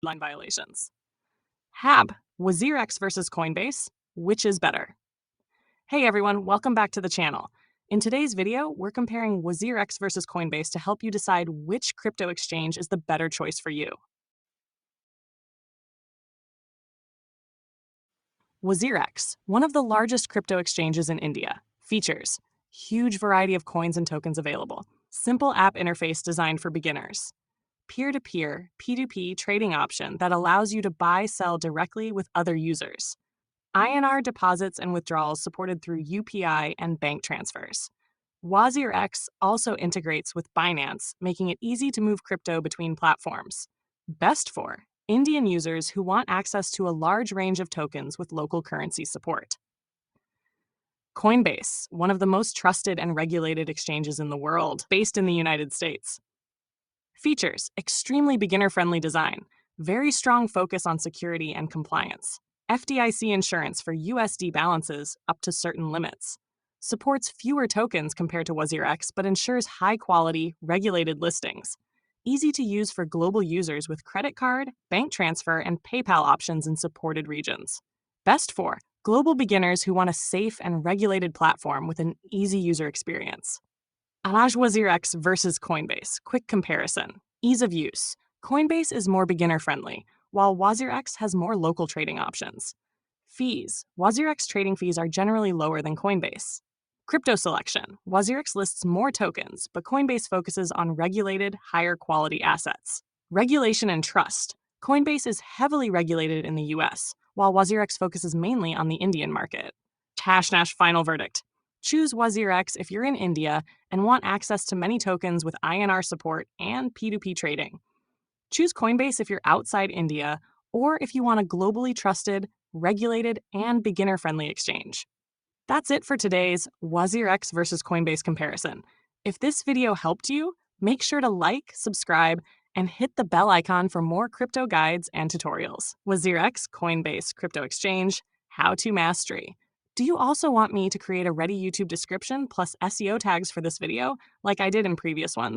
line violations. WazirX versus Coinbase, which is better? Hey everyone, welcome back to the channel. In today's video, we're comparing WazirX versus Coinbase to help you decide which crypto exchange is the better choice for you. WazirX, one of the largest crypto exchanges in India, features huge variety of coins and tokens available, simple app interface designed for beginners, peer-to-peer, P2P trading option that allows you to buy-sell directly with other users, INR deposits and withdrawals supported through UPI and bank transfers. WazirX also integrates with Binance, making it easy to move crypto between platforms. Best for Indian users who want access to a large range of tokens with local currency support. Coinbase, one of the most trusted and regulated exchanges in the world, based in the United States. Features: extremely beginner-friendly design, very strong focus on security and compliance, FDIC insurance for USD balances up to certain limits, supports fewer tokens compared to WazirX but ensures high-quality, regulated listings, easy to use for global users with credit card, bank transfer, and PayPal options in supported regions. Best for global beginners who want a safe and regulated platform with an easy user experience. WazirX versus Coinbase. Quick comparison. Ease of use. Coinbase is more beginner-friendly, while WazirX has more local trading options. Fees. WazirX trading fees are generally lower than Coinbase. Crypto selection. WazirX lists more tokens, but Coinbase focuses on regulated, higher-quality assets. Regulation and trust. Coinbase is heavily regulated in the US, while WazirX focuses mainly on the Indian market. Nash final verdict. Choose WazirX if you're in India and want access to many tokens with INR support and P2P trading. Choose Coinbase if you're outside India or if you want a globally trusted, regulated, and beginner-friendly exchange. That's it for today's WazirX versus Coinbase comparison. If this video helped you, make sure to like, subscribe, and hit the bell icon for more crypto guides and tutorials. WazirX, Coinbase, Crypto Exchange, HowtoMastery. Do you also want me to create a ready YouTube description plus SEO tags for this video, like I did in previous ones?